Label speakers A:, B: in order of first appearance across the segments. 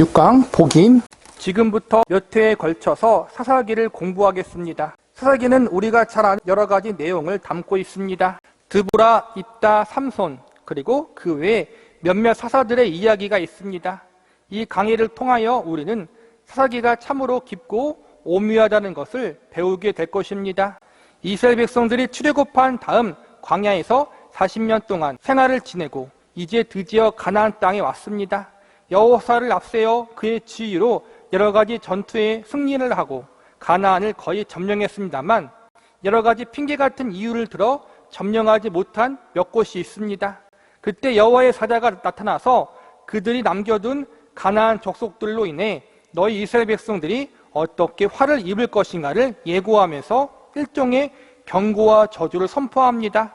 A: 6강 복임. 지금부터 몇 회에 걸쳐서 사사기를 공부하겠습니다. 사사기는 우리가 잘 아는 여러 가지 내용을 담고 있습니다. 드보라, 입다, 삼손, 그리고 그 외에 몇몇 사사들의 이야기가 있습니다. 이 강의를 통하여 우리는 사사기가 참으로 깊고 오묘하다는 것을 배우게 될 것입니다. 이스라엘 백성들이 출애굽한 다음 광야에서 40년 동안 생활을 지내고 이제 드디어 가나안 땅에 왔습니다. 여호사를 앞세워 그의 지휘로 여러 가지 전투에 승리를 하고 가나안을 거의 점령했습니다만 여러 가지 핑계 같은 이유를 들어 점령하지 못한 몇 곳이 있습니다. 그때 여호와의 사자가 나타나서 그들이 남겨둔 가나안 족속들로 인해 너희 이스라엘 백성들이 어떻게 화를 입을 것인가를 예고하면서 일종의 경고와 저주를 선포합니다.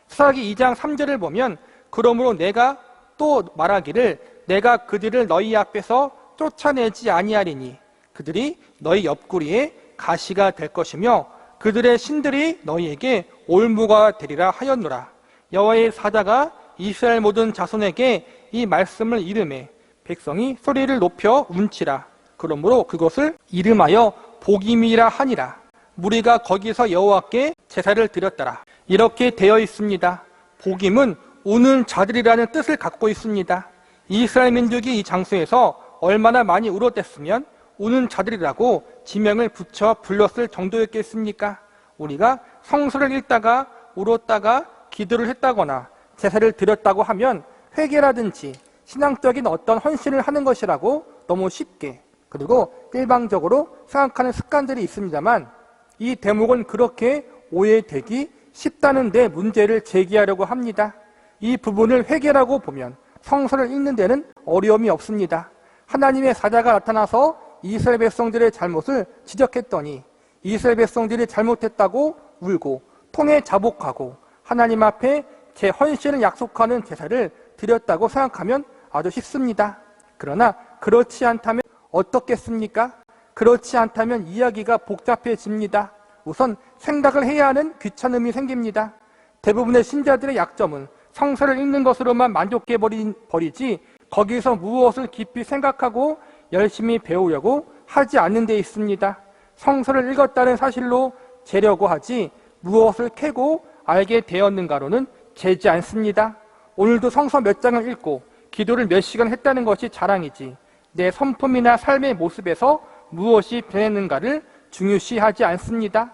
A: 사사기 2장 3절을 보면 그러므로 내가 또 말하기를 내가 그들을 너희 앞에서 쫓아내지 아니하리니 그들이 너희 옆구리에 가시가 될 것이며 그들의 신들이 너희에게 올무가 되리라 하였노라. 여호와의 사자가 이스라엘 모든 자손에게 이 말씀을 이르매 백성이 소리를 높여 운치라. 그러므로 그것을 이름하여 복임이라 하니라. 무리가 거기서 여호와께 제사를 드렸더라. 이렇게 되어 있습니다. 복임은 우는 자들이라는 뜻을 갖고 있습니다. 이스라엘 민족이 이 장소에서 얼마나 많이 울었댔으면 우는 자들이라고 지명을 붙여 불렀을 정도였겠습니까? 우리가 성서를 읽다가 울었다가 기도를 했다거나 제사를 드렸다고 하면 회개라든지 신앙적인 어떤 헌신을 하는 것이라고 너무 쉽게 그리고 일방적으로 생각하는 습관들이 있습니다만 이 대목은 그렇게 오해되기 쉽다는 데 문제를 제기하려고 합니다. 이 부분을 회개라고 보면 성서를 읽는 데는 어려움이 없습니다. 하나님의 사자가 나타나서 이스라엘 백성들의 잘못을 지적했더니 이스라엘 백성들이 잘못했다고 울고 통에 자복하고 하나님 앞에 제 헌신을 약속하는 제사를 드렸다고 생각하면 아주 쉽습니다. 그러나 그렇지 않다면 어떻겠습니까? 그렇지 않다면 이야기가 복잡해집니다. 우선 생각을 해야 하는 귀찮음이 생깁니다. 대부분의 신자들의 약점은 성서를 읽는 것으로만 만족해버리지 거기서 무엇을 깊이 생각하고 열심히 배우려고 하지 않는 데 있습니다. 성서를 읽었다는 사실로 재려고 하지 무엇을 캐고 알게 되었는가로는 재지 않습니다. 오늘도 성서 몇 장을 읽고 기도를 몇 시간 했다는 것이 자랑이지 내 성품이나 삶의 모습에서 무엇이 변했는가를 중요시하지 않습니다.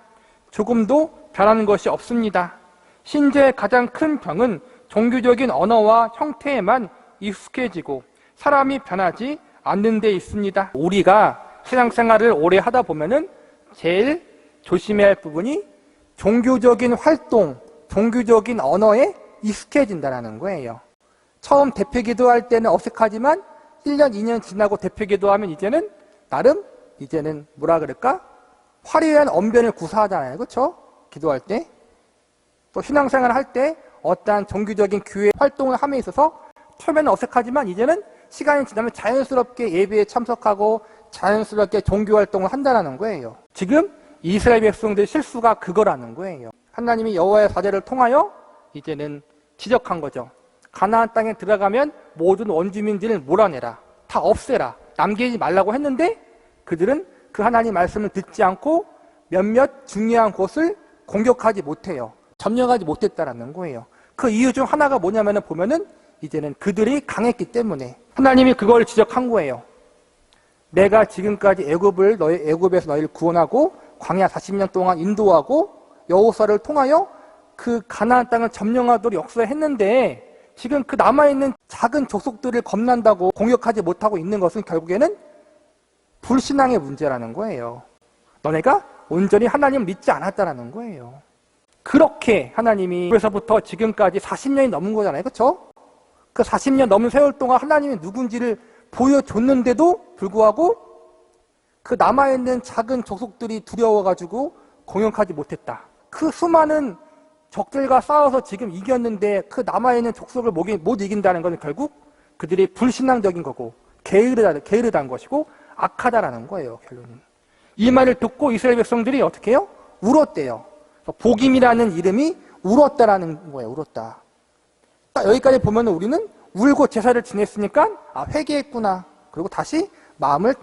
A: 조금도 변하는 것이 없습니다. 신자의 가장 큰 병은 종교적인 언어와 형태에만 익숙해지고 사람이 변하지 않는 데 있습니다. 우리가 신앙생활을 오래 하다 보면은 제일 조심해야 할 부분이 종교적인 활동, 종교적인 언어에 익숙해진다는 거예요. 처음 대표기도 할 때는 어색하지만 1년, 2년 지나고 대표기도 하면 이제는 나름 이제는 뭐라 그럴까? 화려한 언변을 구사하잖아요. 그렇죠? 기도할 때. 또 신앙생활을 할 때 어떠한 종교적인 교회 활동을 함에 있어서 처음에는 어색하지만 이제는 시간이 지나면 자연스럽게 예배에 참석하고 자연스럽게 종교 활동을 한다는 거예요. 지금 이스라엘 백성들의 실수가 그거라는 거예요. 하나님이 여호와의 사자를 통하여 이제는 지적한 거죠. 가나안 땅에 들어가면 모든 원주민들을 몰아내라. 다 없애라. 남기지 말라고 했는데 그들은 그 하나님 말씀을 듣지 않고 몇몇 중요한 곳을 공격하지 못해요. 점령하지 못했다라는 거예요. 그 이유 중 하나가 뭐냐면 보면은 이제는 그들이 강했기 때문에 하나님이 그걸 지적한 거예요. 내가 지금까지 애굽에서 너희를 구원하고 광야 40년 동안 인도하고 여호사를 통하여 그 가나안 땅을 점령하도록 역사했는데 지금 그 남아있는 작은 족속들을 겁난다고 공격하지 못하고 있는 것은 결국에는 불신앙의 문제라는 거예요. 너네가 온전히 하나님을 믿지 않았다라는 거예요. 그렇게 하나님이 그래서부터 지금까지 40년이 넘은 거잖아요. 그렇죠? 그 40년 넘은 세월 동안 하나님이 누군지를 보여줬는데도 불구하고 그 남아있는 작은 족속들이 두려워가지고 공격하지 못했다. 그 수많은 적들과 싸워서 지금 이겼는데 그 남아있는 족속을 못 이긴다는 것은 결국 그들이 불신앙적인 거고 게으르다는 것이고 악하다라는 거예요. 결론은. 이 말을 듣고 이스라엘 백성들이 어떻게 해요? 울었대요. 복임이라는 이름이 울었다라는 거예요. 울었다. 여기까지 보면 우리는 울고 제사를 지냈으니까 회개했구나. 그리고 다시 마음을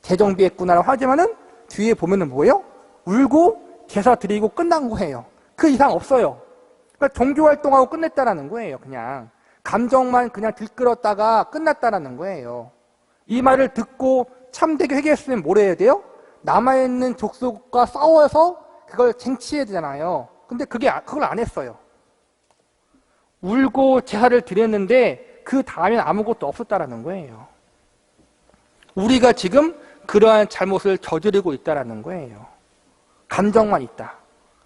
A: 재정비했구나 하지만은 뒤에 보면은 뭐예요? 울고 제사 드리고 끝난 거예요. 그 이상 없어요. 그러니까 종교활동하고 끝냈다라는 거예요. 그냥 감정만 그냥 들끓었다가 끝났다라는 거예요. 이 말을 듣고 참되게 회개했으면 뭘 해야 돼요? 남아있는 족속과 싸워서 그걸 쟁취해야 되잖아요. 근데 그걸 안 했어요. 울고 제사를 드렸는데 그 다음엔 아무것도 없었다라는 거예요. 우리가 지금 그러한 잘못을 저지르고 있다라는 거예요. 감정만 있다.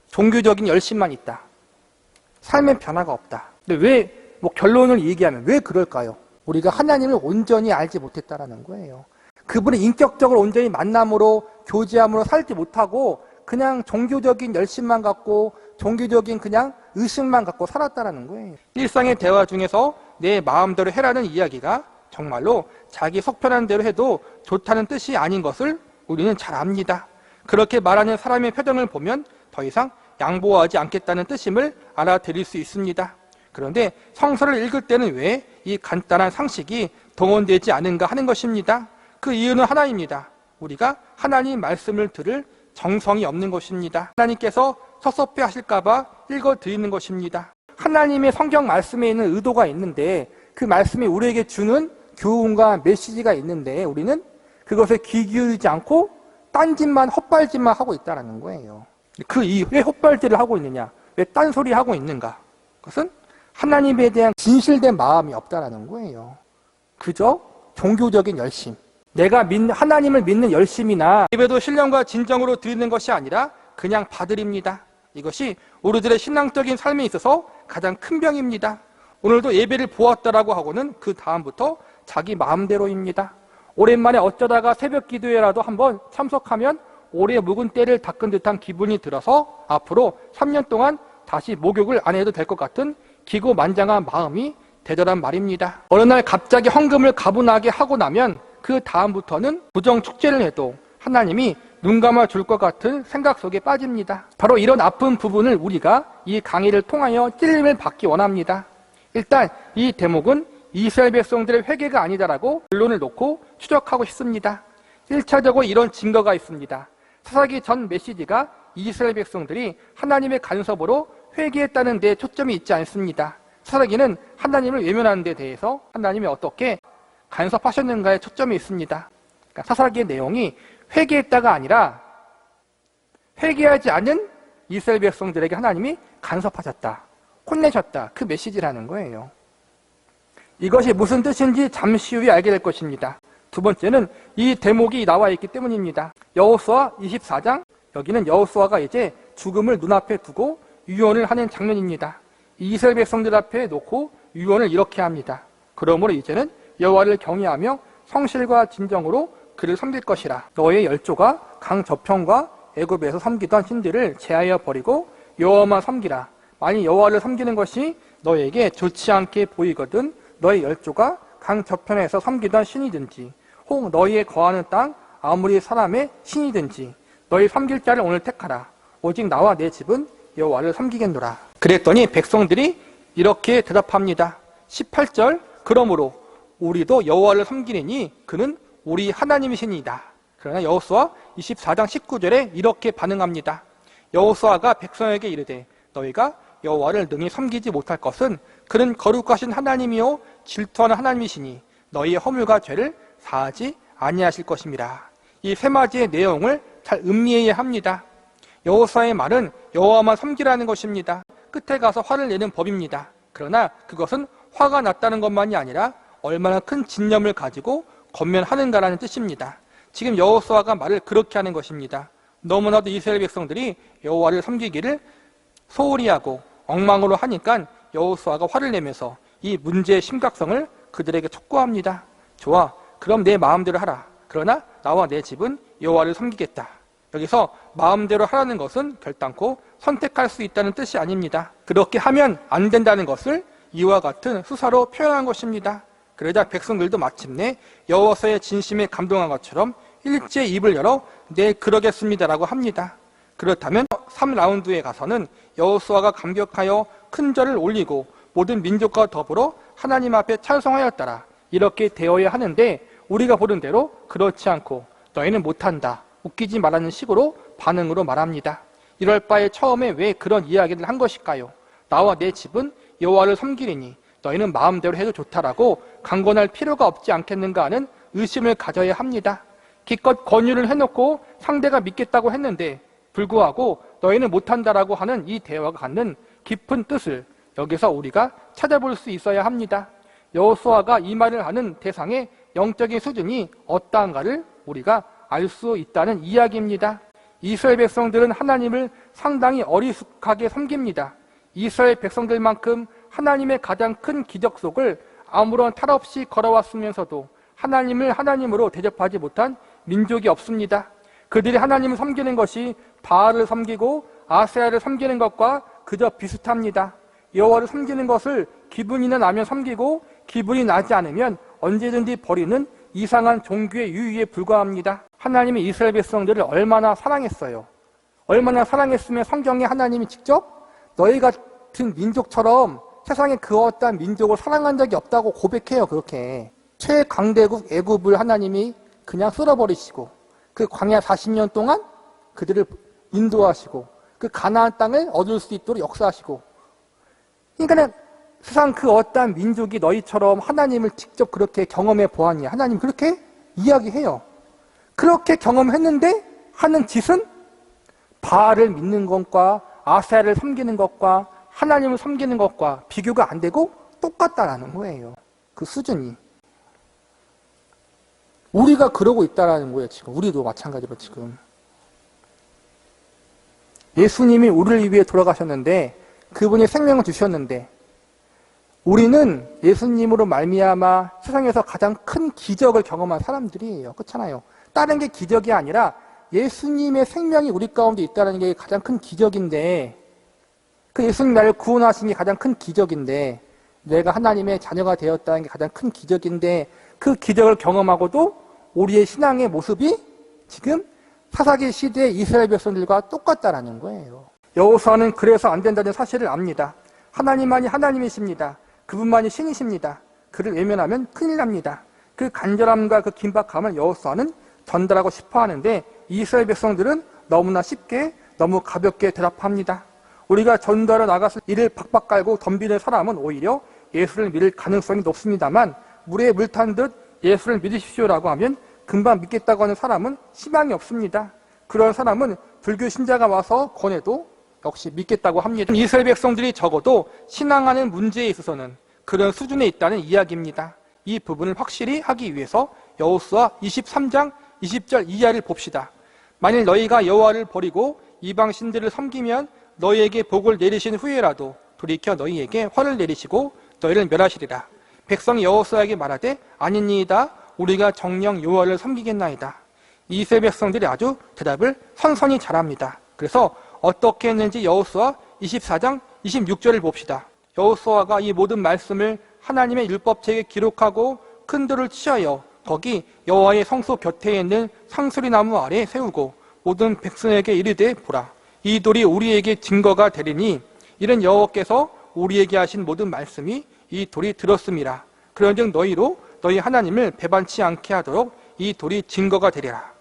A: 종교적인 열심만 있다. 삶의 변화가 없다. 근데 왜 결론을 얘기하면 왜 그럴까요? 우리가 하나님을 온전히 알지 못했다라는 거예요. 그분을 인격적으로 온전히 만남으로 교제함으로 살지 못하고 그냥 종교적인 열심만 갖고 종교적인 그냥 의식만 갖고 살았다라는 거예요. 일상의 대화 중에서 내 마음대로 해라는 이야기가 정말로 자기 속편한 대로 해도 좋다는 뜻이 아닌 것을 우리는 잘 압니다. 그렇게 말하는 사람의 표정을 보면 더 이상 양보하지 않겠다는 뜻임을 알아들일 수 있습니다. 그런데 성서를 읽을 때는 왜 이 간단한 상식이 동원되지 않은가 하는 것입니다. 그 이유는 하나입니다. 우리가 하나님 말씀을 들을 정성이 없는 것입니다. 하나님께서 섭섭해 하실까봐 읽어드리는 것입니다. 하나님의 성경 말씀에 있는 의도가 있는데 그 말씀이 우리에게 주는 교훈과 메시지가 있는데 우리는 그것에 귀 기울이지 않고 딴짓만 헛발질만 하고 있다는 거예요. 그 이유, 왜 헛발질을 하고 있느냐? 왜 딴소리 하고 있는가? 그것은 하나님에 대한 진실된 마음이 없다는 거예요. 그저 종교적인 열심. 내가 하나님을 믿는 열심이나 예배도 신령과 진정으로 드리는 것이 아니라 그냥 받으립니다. 이것이 우리들의 신앙적인 삶에 있어서 가장 큰 병입니다. 오늘도 예배를 보았다라고 하고는 그 다음부터 자기 마음대로입니다. 오랜만에 어쩌다가 새벽 기도회라도 한번 참석하면 오래 묵은 때를 닦은 듯한 기분이 들어서 앞으로 3년 동안 다시 목욕을 안 해도 될 것 같은 기고만장한 마음이 되더란 말입니다. 어느 날 갑자기 헌금을 가분하게 하고 나면 그 다음부터는 부정 축제를 해도 하나님이 눈 감아 줄 것 같은 생각 속에 빠집니다. 바로 이런 아픈 부분을 우리가 이 강의를 통하여 찔림을 받기 원합니다. 일단 이 대목은 이스라엘 백성들의 회개가 아니다라고 결론을 놓고 추적하고 싶습니다. 1차적으로 이런 증거가 있습니다. 사사기 전 메시지가 이스라엘 백성들이 하나님의 간섭으로 회개했다는 데 초점이 있지 않습니다. 사사기는 하나님을 외면하는 데 대해서 하나님이 어떻게 간섭하셨는가에 초점이 있습니다. 그러니까 사사기의 내용이 회개했다가 아니라 회개하지 않은 이스라엘 백성들에게 하나님이 간섭하셨다, 혼내셨다, 그 메시지라는 거예요. 이것이 무슨 뜻인지 잠시 후에 알게 될 것입니다. 두 번째는 이 대목이 나와 있기 때문입니다. 여호수아 24장, 여기는 여호수아가 이제 죽음을 눈앞에 두고 유언을 하는 장면입니다. 이스라엘 백성들 앞에 놓고 유언을 이렇게 합니다. 그러므로 이제는 여호와를 경외하며 성실과 진정으로 그를 섬길 것이라. 너의 열조가 강 저편과 애굽에서 섬기던 신들을 제하여 버리고 여호와만 섬기라. 만일 여호와를 섬기는 것이 너에게 좋지 않게 보이거든 너의 열조가 강 저편에서 섬기던 신이든지 혹 너희의 거하는 땅 아무리 사람의 신이든지 너희 섬길 자를 오늘 택하라. 오직 나와 내 집은 여호와를 섬기겠노라. 그랬더니 백성들이 이렇게 대답합니다. 18절, 그러므로 우리도 여호와를 섬기리니 그는 우리 하나님이시니이다. 그러나 여호수아 24장 19절에 이렇게 반응합니다. 여호수아가 백성에게 이르되 너희가 여호와를 능히 섬기지 못할 것은 그는 거룩하신 하나님이요 질투하는 하나님이시니 너희의 허물과 죄를 사하지 아니하실 것임이라. 이 세 마디의 내용을 잘 음미해야 합니다. 여호수아의 말은 여호와만 섬기라는 것입니다. 끝에 가서 화를 내는 법입니다. 그러나 그것은 화가 났다는 것만이 아니라 얼마나 큰 진념을 가지고 권면하는가라는 뜻입니다. 지금 여호수아가 말을 그렇게 하는 것입니다. 너무나도 이스라엘 백성들이 여호와를 섬기기를 소홀히 하고 엉망으로 하니까 여호수아가 화를 내면서 이 문제의 심각성을 그들에게 촉구합니다. 좋아, 그럼 내 마음대로 하라. 그러나 나와 내 집은 여호와를 섬기겠다. 여기서 마음대로 하라는 것은 결단코 선택할 수 있다는 뜻이 아닙니다. 그렇게 하면 안 된다는 것을 이와 같은 수사로 표현한 것입니다. 그러자 백성들도 마침내 여호와의 진심에 감동한 것처럼 일제히 입을 열어 네 그러겠습니다라고 합니다. 그렇다면 3라운드에 가서는 여호수아가 감격하여 큰 절을 올리고 모든 민족과 더불어 하나님 앞에 찬송하였더라 이렇게 되어야 하는데 우리가 보는 대로 그렇지 않고 너희는 못한다, 웃기지 말라는 식으로 반응으로 말합니다. 이럴 바에 처음에 왜 그런 이야기를 한 것일까요? 나와 내 집은 여호와를 섬기리니 너희는 마음대로 해도 좋다라고 강권할 필요가 없지 않겠는가 하는 의심을 가져야 합니다. 기껏 권유를 해놓고 상대가 믿겠다고 했는데 불구하고 너희는 못한다라고 하는 이 대화가 갖는 깊은 뜻을 여기서 우리가 찾아볼 수 있어야 합니다. 여호수아가 이 말을 하는 대상의 영적인 수준이 어떠한가를 우리가 알 수 있다는 이야기입니다. 이스라엘 백성들은 하나님을 상당히 어리숙하게 섬깁니다. 이스라엘 백성들만큼 하나님의 가장 큰 기적 속을 아무런 탈 없이 걸어왔으면서도 하나님을 하나님으로 대접하지 못한 민족이 없습니다. 그들이 하나님을 섬기는 것이 바알을 섬기고 아세라를 섬기는 것과 그저 비슷합니다. 여호와를 섬기는 것을 기분이 나면 섬기고 기분이 나지 않으면 언제든지 버리는 이상한 종교의 유의에 불과합니다. 하나님이 이스라엘 백성들을 얼마나 사랑했어요. 얼마나 사랑했으면 성경에 하나님이 직접 너희 같은 민족처럼 세상에 그 어떤 민족을 사랑한 적이 없다고 고백해요. 그렇게 최강대국 애굽을 하나님이 그냥 쓸어버리시고 그 광야 40년 동안 그들을 인도하시고 그 가나안 땅을 얻을 수 있도록 역사하시고, 그러니까 세상 그 어떠한 민족이 너희처럼 하나님을 직접 그렇게 경험해 보았냐, 하나님 그렇게 이야기해요. 그렇게 경험했는데 하는 짓은 바알을 믿는 것과 아세라를 섬기는 것과 하나님을 섬기는 것과 비교가 안 되고 똑같다라는 거예요. 그 수준이. 우리가 그러고 있다라는 거예요. 지금 우리도 마찬가지로 지금 예수님이 우리를 위해 돌아가셨는데 그분이 생명을 주셨는데 우리는 예수님으로 말미암아 세상에서 가장 큰 기적을 경험한 사람들이에요. 그렇잖아요. 다른 게 기적이 아니라 예수님의 생명이 우리 가운데 있다는 게 가장 큰 기적인데, 그 예수님 나를 구원하신 게 가장 큰 기적인데, 내가 하나님의 자녀가 되었다는 게 가장 큰 기적인데, 그 기적을 경험하고도 우리의 신앙의 모습이 지금 사사기 시대의 이스라엘 백성들과 똑같다라는 거예요. 여호수아는 그래서 안 된다는 사실을 압니다. 하나님만이 하나님이십니다. 그분만이 신이십니다. 그를 외면하면 큰일 납니다. 그 간절함과 그 긴박함을 여호수아는 전달하고 싶어 하는데 이스라엘 백성들은 너무나 쉽게 너무 가볍게 대답합니다. 우리가 전도하러 나가서 이를 박박 깔고 덤비는 사람은 오히려 예수를 믿을 가능성이 높습니다만 물에 물 탄 듯 예수를 믿으십시오라고 하면 금방 믿겠다고 하는 사람은 희망이 없습니다. 그런 사람은 불교 신자가 와서 권해도 역시 믿겠다고 합니다. 이스라엘 백성들이 적어도 신앙하는 문제에 있어서는 그런 수준에 있다는 이야기입니다. 이 부분을 확실히 하기 위해서 여호수아 23장 20절 이하를 봅시다. 만일 너희가 여호와를 버리고 이방 신들을 섬기면 너희에게 복을 내리신 후에라도 돌이켜 너희에게 화를 내리시고 너희를 멸하시리라. 백성이 여호수아에게 말하되 아니니이다. 우리가 정녕 여호와를 섬기겠나이다. 이스라엘 백성들이 아주 대답을 선선히 잘합니다. 그래서 어떻게 했는지 여호수아 24장 26절을 봅시다. 여호수아가 이 모든 말씀을 하나님의 율법책에 기록하고 큰 돌을 치하여 거기 여호와의 성소 곁에 있는 상수리 나무 아래 세우고 모든 백성에게 이르되 보라, 이 돌이 우리에게 증거가 되리니 이는 여호와께서 우리에게 하신 모든 말씀이 이 돌이 들었음이라. 그런즉 너희로 너희 하나님을 배반치 않게 하도록 이 돌이 증거가 되리라.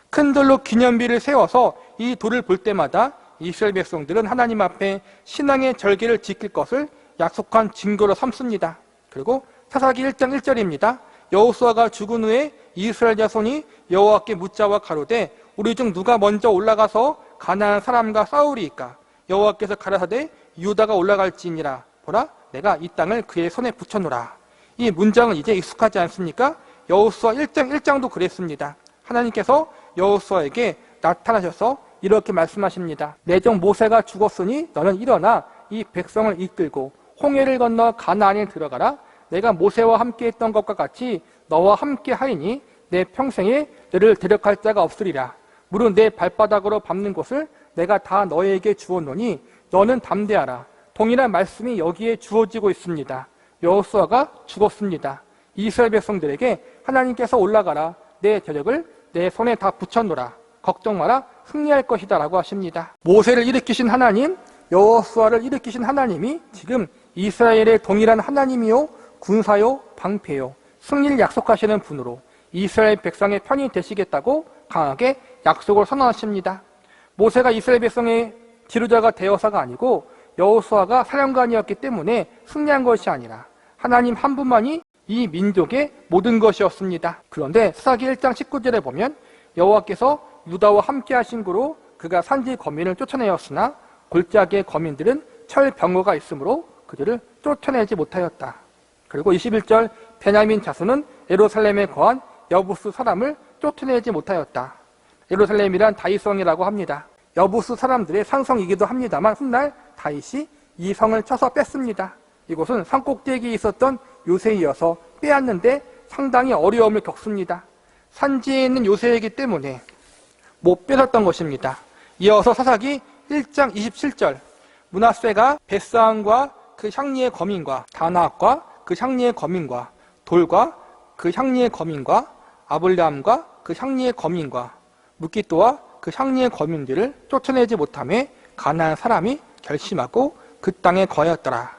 A: 큰 돌로 기념비를 세워서 이 돌을 볼 때마다 이스라엘 백성들은 하나님 앞에 신앙의 절개를 지킬 것을 약속한 증거로 삼습니다. 그리고 사사기 1장 1절입니다. 여호수아가 죽은 후에 이스라엘 자손이 여호와께 묻자와 가로되 우리 중 누가 먼저 올라가서 가나안 사람과 싸우리이까? 여호와께서 가라사대 유다가 올라갈지니라. 보라, 내가 이 땅을 그의 손에 붙여놓으라. 이 문장은 이제 익숙하지 않습니까? 여호수아 1장 1장도 그랬습니다. 하나님께서 여호수아에게 나타나셔서 이렇게 말씀하십니다. 내 종 모세가 죽었으니 너는 일어나 이 백성을 이끌고 홍해를 건너 가나안에 들어가라. 내가 모세와 함께 했던 것과 같이 너와 함께 하리니 내 평생에 너를 대적할 자가 없으리라. 무릇 내 발바닥으로 밟는 곳을 내가 다 너에게 주었노니 너는 담대하라. 동일한 말씀이 여기에 주어지고 있습니다. 여호수아가 죽었습니다. 이스라엘 백성들에게 하나님께서 올라가라. 내 대적을 내 손에 다 붙여놓으라. 걱정 마라. 승리할 것이다 라고 하십니다. 모세를 일으키신 하나님, 여호수아를 일으키신 하나님이 지금 이스라엘의 동일한 하나님이요, 군사요, 방패요, 승리를 약속하시는 분으로 이스라엘 백성의 편이 되시겠다고 강하게 약속을 선언하십니다. 모세가 이스라엘 백성의 지도자가 되어서가 아니고 여호수아가 사령관이었기 때문에 승리한 것이 아니라 하나님 한 분만이 이 민족의 모든 것이었습니다. 그런데 사사기 1장 19절에 보면 여호와께서 유다와 함께 하신 고로 그가 산지 거민을 쫓아내었으나 골짜기의 거민들은 철병거가 있으므로 그들을 쫓아내지 못하였다. 그리고 21절 베냐민 자손은 예루살렘에 거한 여부스 사람을 쫓아내지 못하였다. 예루살렘이란 다윗성이라고 합니다. 여부스 사람들의 산성이기도 합니다만 훗날 다윗이 이 성을 쳐서 뺐습니다. 이곳은 산꼭대기에 있었던 요새이어서 빼앗는데 상당히 어려움을 겪습니다. 산지에 있는 요새이기 때문에 못 뺏었던 것입니다. 이어서 사사기 1장 27절 므낫세가 벳사안과 그 향리의 거민과 다나악과 그 향리의 거민과 돌과 그 향리의 거민과 아블레함과 그 향리의 거민과 므깃도와 그 향리의 거민들을 쫓아내지 못하며 가나안 사람이 결심하고 그 땅에 거하였더라.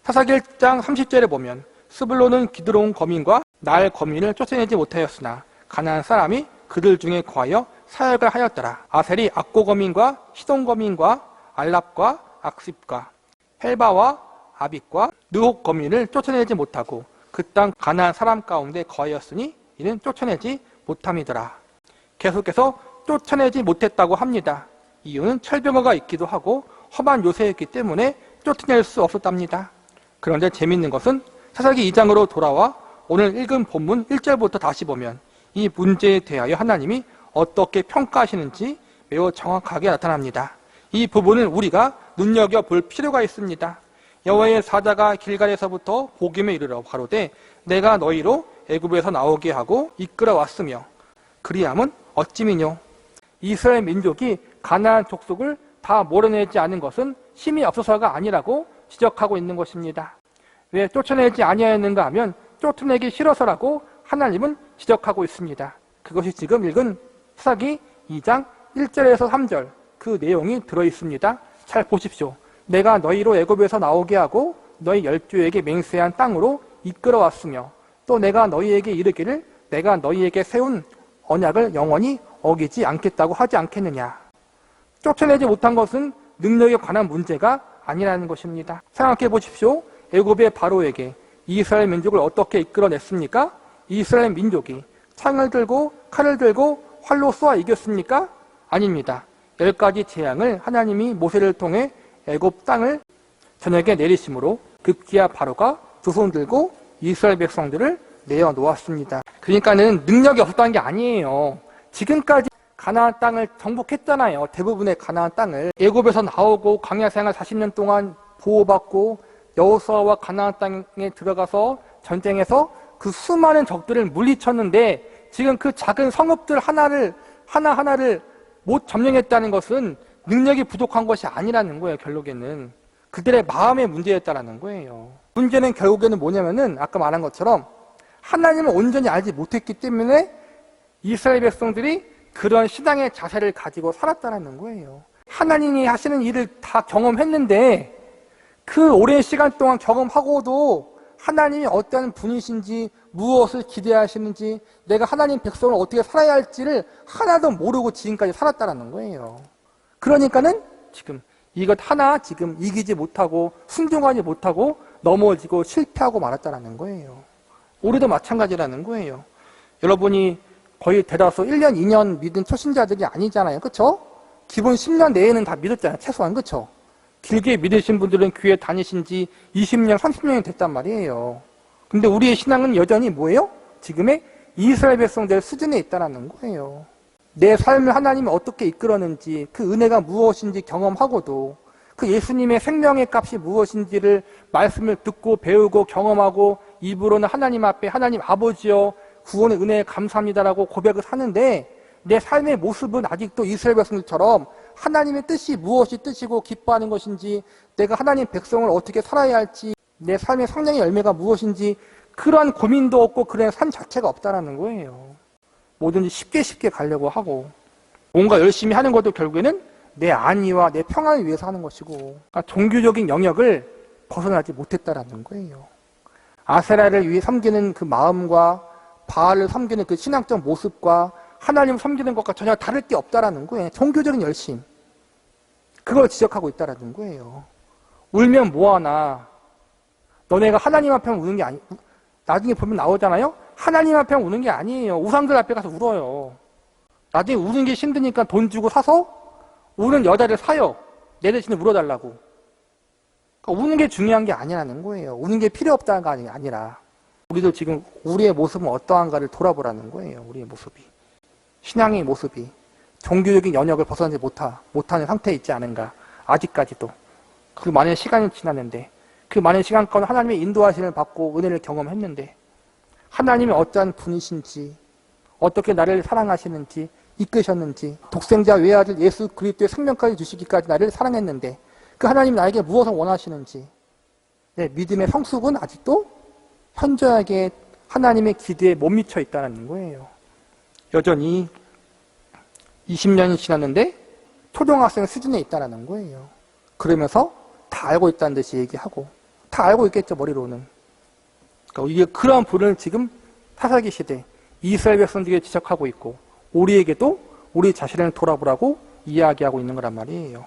A: 사사기 1장 30절에 보면 스불론은 기드론 거민과 날 거민을 쫓아내지 못하였으나 가나안 사람이 그들 중에 거하여 사역을 하였더라. 아셀이 악고 거민과 시돈 거민과 알랍과 악십과 헬바와 아빅과 느옥 거민을 쫓아내지 못하고 그 땅 가나안 사람 가운데 거하였으니 이는 쫓아내지 못함이더라. 계속해서 쫓아내지 못했다고 합니다. 이유는 철병거가 있기도 하고 험한 요새였기 때문에 쫓아낼 수 없었답니다. 그런데 재미있는 것은 사사기 2장으로 돌아와 오늘 읽은 본문 1절부터 다시 보면 이 문제에 대하여 하나님이 어떻게 평가하시는지 매우 정확하게 나타납니다. 이 부분은 우리가 눈여겨볼 필요가 있습니다. 여호와의 사자가 길갈에서부터 보김에 이르러 가로되 내가 너희로 애굽에서 나오게 하고 이끌어왔으며 그리함은 어찌미뇨. 이스라엘 민족이 가나안 족속을 다 몰아내지 않은 것은 힘이 없어서가 아니라고 지적하고 있는 것입니다. 왜 쫓아내지 아니하였는가 하면 쫓아내기 싫어서라고 하나님은 지적하고 있습니다. 그것이 지금 읽은 사사기 2장 1절에서 3절 그 내용이 들어있습니다. 잘 보십시오. 내가 너희로 애굽에서 나오게 하고 너희 열조에게 맹세한 땅으로 이끌어왔으며 또 내가 너희에게 이르기를 내가 너희에게 세운 언약을 영원히 어기지 않겠다고 하지 않겠느냐. 쫓아내지 못한 것은 능력에 관한 문제가 아니라는 것입니다. 생각해 보십시오. 애굽의 바로에게 이스라엘 민족을 어떻게 이끌어냈습니까? 이스라엘 민족이 창을 들고 칼을 들고 활로 쏘아 이겼습니까? 아닙니다. 10가지 재앙을 하나님이 모세를 통해 애굽 땅을 저녁에 내리심으로 급기야 바로가 두 손 들고 이스라엘 백성들을 내어놓았습니다. 그러니까는 능력이 없었다는 게 아니에요. 지금까지 가나안 땅을 정복했잖아요. 대부분의 가나안 땅을. 애굽에서 나오고 광야 생활 40년 동안 보호받고 여호수아와 가나안 땅에 들어가서 전쟁에서 그 수많은 적들을 물리쳤는데 지금 그 작은 성읍들 하나하나를 못 점령했다는 것은 능력이 부족한 것이 아니라는 거예요. 결국에는 그들의 마음의 문제였다라는 거예요. 문제는 결국에는 뭐냐면은 아까 말한 것처럼 하나님을 온전히 알지 못했기 때문에 이스라엘 백성들이 그런 신앙의 자세를 가지고 살았다라는 거예요. 하나님이 하시는 일을 다 경험했는데 그 오랜 시간 동안 경험하고도 하나님이 어떤 분이신지 무엇을 기대하시는지 내가 하나님 백성을 어떻게 살아야 할지를 하나도 모르고 지금까지 살았다라는 거예요. 그러니까는 지금 이것 하나 지금 이기지 못하고 순종하지 못하고 넘어지고 실패하고 말았다라는 거예요. 우리도 마찬가지라는 거예요. 여러분이 거의 대다수 1년, 2년 믿은 초신자들이 아니잖아요. 그렇죠? 기본 10년 내에는 다 믿었잖아요. 최소한. 그렇죠? 길게 믿으신 분들은 교회 다니신 지 20년, 30년이 됐단 말이에요. 근데 우리의 신앙은 여전히 뭐예요? 지금의 이스라엘 백성들 수준에 있다는 거예요. 내 삶을 하나님이 어떻게 이끌었는지 그 은혜가 무엇인지 경험하고도 그 예수님의 생명의 값이 무엇인지를 말씀을 듣고 배우고 경험하고 입으로는 하나님 앞에 하나님 아버지여 구원의 은혜에 감사합니다라고 고백을 하는데 내 삶의 모습은 아직도 이스라엘 백성들처럼 하나님의 뜻이 무엇이 뜻이고 기뻐하는 것인지 내가 하나님 백성을 어떻게 살아야 할지 내 삶의 성령의 열매가 무엇인지 그런 고민도 없고 그런 삶 자체가 없다라는 거예요. 뭐든지 쉽게 가려고 하고 뭔가 열심히 하는 것도 결국에는 내 안위와 내 평안을 위해서 하는 것이고 그러니까 종교적인 영역을 벗어나지 못했다라는 거예요. 아세라를 위해 섬기는 그 마음과 바알을 섬기는 그 신앙적 모습과 하나님을 섬기는 것과 전혀 다를 게 없다라는 거예요. 종교적인 열심. 그걸 지적하고 있다라는 거예요. 울면 뭐하나. 너네가 하나님 앞에 우는 게 아니, 나중에 보면 나오잖아요? 하나님 앞에 우는 게 아니에요. 우상들 앞에 가서 울어요. 나중에 우는 게 힘드니까 돈 주고 사서 우는 여자를 사요. 내 대신에 울어달라고. 그러니까 우는 게 중요한 게 아니라는 거예요. 우는 게 필요 없다가 아니라 우리도 지금 우리의 모습은 어떠한가를 돌아보라는 거예요. 우리의 모습이. 신앙의 모습이 종교적인 연역을 벗어나지 못하는 상태에 있지 않은가. 아직까지도. 그 많은 시간이 지났는데 그 많은 시간 동안 하나님의 인도하심을 받고 은혜를 경험했는데 하나님이 어떠한 분이신지 어떻게 나를 사랑하시는지 이끄셨는지 독생자 외아들 예수 그리스도의 생명까지 주시기까지 나를 사랑했는데 그 하나님이 나에게 무엇을 원하시는지 믿음의 성숙은 아직도 현저하게 하나님의 기대에 못 미쳐 있다는 거예요. 여전히 20년이 지났는데 초등학생 수준에 있다는 거예요. 그러면서 다 알고 있다는 듯이 얘기하고 다 알고 있겠죠, 머리로는. 그러니까 이게 그러한 분을 지금 사사기 시대 이스라엘 백성들에게 지적하고 있고 우리에게도 우리 자신을 돌아보라고 이야기하고 있는 거란 말이에요.